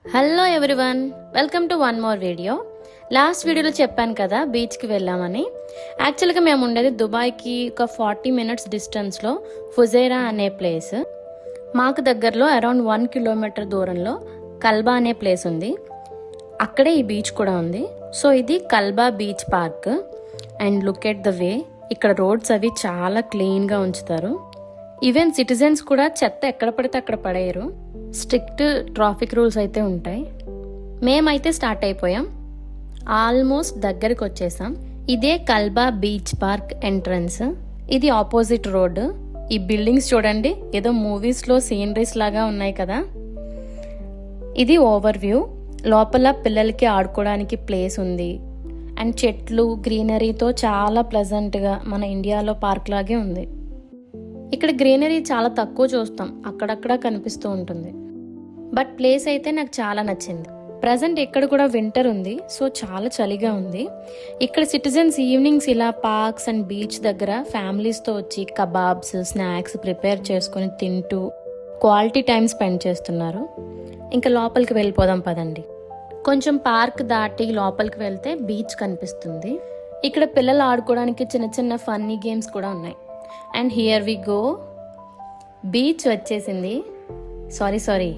Hello everyone, welcome to one more video. Last వీడియోలో చెప్పాను కదా బీచ్కి వెళ్ళామని. యాక్చువల్గా మేము ఉండేది దుబాయ్కి ఒక 40 minutes డిస్టెన్స్లో ఫుజైరా అనే ప్లేస్. మాకు దగ్గరలో అరౌండ్ 1 kilometer దూరంలో కల్బా అనే ప్లేస్ ఉంది. అక్కడే ఈ బీచ్ కూడా ఉంది. సో ఇది Kalba beach park. And look at the way, ఇక్కడ రోడ్స్ అవి చాలా క్లీన్గా ఉంచుతారు. ఈవెన్ సిటిజన్స్ కూడా చెత్త ఎక్కడ పడితే అక్కడ పడేయరు. స్ట్రిక్ట్ ట్రాఫిక్ రూల్స్ అయితే ఉంటాయి. మేమైతే స్టార్ట్ అయిపోయాం, ఆల్మోస్ట్ దగ్గరికి వచ్చేసాం. ఇదే కల్బా బీచ్ పార్క్ ఎంట్రన్స్. ఇది ఆపోజిట్ రోడ్. ఈ బిల్డింగ్స్ చూడండి, ఏదో మూవీస్లో సీనరీస్ లాగా ఉన్నాయి కదా. ఇది ఓవర్ వ్యూ. లోపల పిల్లలకి ఆడుకోవడానికి ప్లేస్ ఉంది. అండ్ చెట్లు గ్రీనరీతో చాలా ప్లెజెంట్గా మన ఇండియాలో పార్క్ లాగే ఉంది. ఇక్కడ గ్రీనరీ చాలా తక్కువ చూస్తాం, అక్కడక్కడ కనిపిస్తూ ఉంటుంది. బట్ ప్లేస్ అయితే నాకు చాలా నచ్చింది. ప్రజెంట్ ఇక్కడ కూడా వింటర్ ఉంది, సో చాలా చలిగా ఉంది. ఇక్కడ సిటిజన్స్ ఈవినింగ్స్ ఇలా పార్క్స్ అండ్ బీచ్ దగ్గర ఫ్యామిలీస్తో వచ్చి కబాబ్స్, స్నాక్స్ ప్రిపేర్ చేసుకుని తింటూ క్వాలిటీ టైం స్పెండ్ చేస్తున్నారు. ఇంకా లోపలికి వెళ్ళిపోదాం పదండి. కొంచెం పార్క్ దాటి లోపలికి వెళ్తే బీచ్ కనిపిస్తుంది. ఇక్కడ పిల్లలు ఆడుకోవడానికి చిన్న చిన్న ఫన్నీ గేమ్స్ కూడా ఉన్నాయి. And here we go, beach వచ్చేసింది. సారీ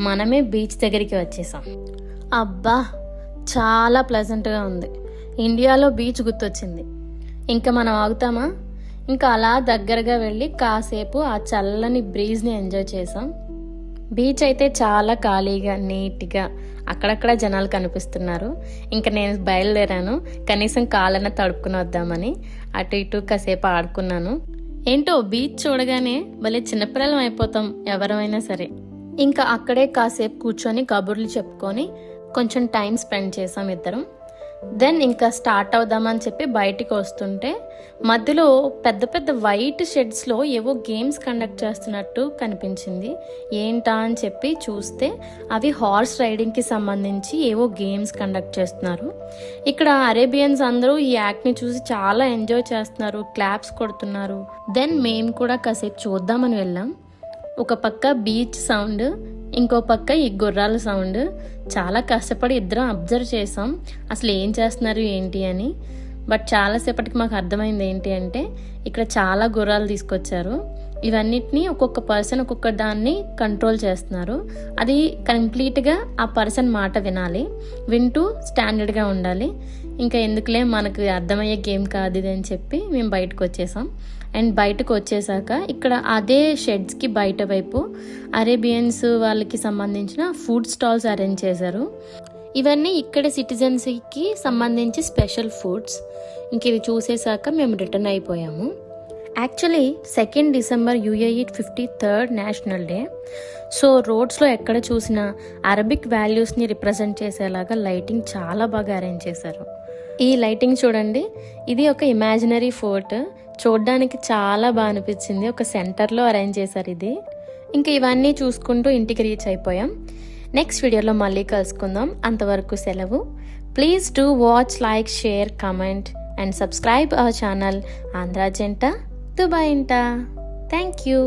మనమే బీచ్ దగ్గరికి వచ్చేసాం. అబ్బా, చాలా ప్లెజెంట్గా ఉంది. ఇండియాలో బీచ్ గుర్తొచ్చింది. ఇంకా మనం ఆగుతామా? ఇంకా అలా దగ్గరగా వెళ్ళి కాసేపు ఆ చల్లని బ్రీజ్ని ఎంజాయ్ చేసాం. బీచ్ అయితే చాలా ఖాళీగా నీట్గా, అక్కడక్కడ జనాలు కనిపిస్తున్నారు. ఇంకా నేను బయలుదేరాను, కనీసం కాళ్ళన తడుపుకుని వద్దామని. అటు ఇటు కాసేపు ఆడుకున్నాను. ఏంటో బీచ్ చూడగానే భలే చిన్నపిల్లలం అయిపోతాం ఎవరైనా సరే. ఇంకా అక్కడే కాసేపు కూర్చొని కబుర్లు చెప్పుకొని కొంచెం టైం స్పెండ్ చేసాం ఇద్దరం. దెన్ ఇంకా స్టార్ట్ అవుదామని చెప్పి బయటికి వస్తుంటే మధ్యలో పెద్ద పెద్ద వైట్ షెడ్స్లో ఏవో గేమ్స్ కండక్ట్ చేస్తున్నట్టు కనిపించింది. ఏంటా అని చెప్పి చూస్తే అవి హార్స్ రైడింగ్కి సంబంధించి ఏవో గేమ్స్ కండక్ట్ చేస్తున్నారు. ఇక్కడ అరేబియన్స్ అందరూ ఈ యాక్ట్ని చూసి చాలా ఎంజాయ్ చేస్తున్నారు, క్లాప్స్ కొడుతున్నారు. దెన్ మేము కూడా కాసేపు చూద్దామని వెళ్ళాం. ఒక పక్క బీచ్ సౌండ్, ఇంకో పక్క ఈ గుర్రాల సౌండ్. చాలా కష్టపడి ఇద్దరం అబ్జర్వ్ చేసాం అసలు ఏం చేస్తున్నారు ఏంటి అని. బట్ చాలాసేపటికి మాకు అర్థమైంది ఏంటి అంటే, ఇక్కడ చాలా గుర్రాలు తీసుకొచ్చారు. ఇవన్నిటిని ఒక్కొక్క పర్సన్ ఒక్కొక్క దాన్ని కంట్రోల్ చేస్తున్నారు. అది కంప్లీట్గా ఆ పర్సన్ మాట వినాలి, వింటూ స్టాండర్డ్గా ఉండాలి. ఇంకా ఎందుకులే, మనకు అర్థమయ్యే గేమ్ కాదు ఇది అని చెప్పి మేము బయటకు వచ్చేసాం. అండ్ బయటకు వచ్చేసాక ఇక్కడ అదే షెడ్స్కి బయట వైపు అరేబియన్స్ వాళ్ళకి సంబంధించిన ఫుడ్ స్టాల్స్ అరేంజ్ చేశారు. ఇవన్నీ ఇక్కడ సిటిజన్స్కి సంబంధించి స్పెషల్ ఫుడ్స్. ఇంక ఇవి చూసేసాక మేము రిటర్న్ అయిపోయాము. Actually 2 December UAE 53rd national day. So రోడ్స్లో ఎక్కడ చూసినా అరబిక్ వాల్యూస్ని రిప్రజెంట్ చేసేలాగా లైటింగ్ చాలా బాగా అరేంజ్ చేశారు. ఈ లైటింగ్ చూడండి, ఇది ఒక ఇమాజినరీ ఫోర్ట్. చూడడానికి చాలా బాగా అనిపించింది. ఒక సెంటర్లో అరేంజ్ చేశారు ఇది. ఇంకా ఇవన్నీ చూసుకుంటూ ఇంటికి రీచ్ అయిపోయాం. నెక్స్ట్ వీడియోలో మళ్ళీ కలుసుకుందాం. అంతవరకు సెలవు. Please do watch, like, share, comment and subscribe our channel Andhra జంట దుబాయ్ ఇంట. Thank you.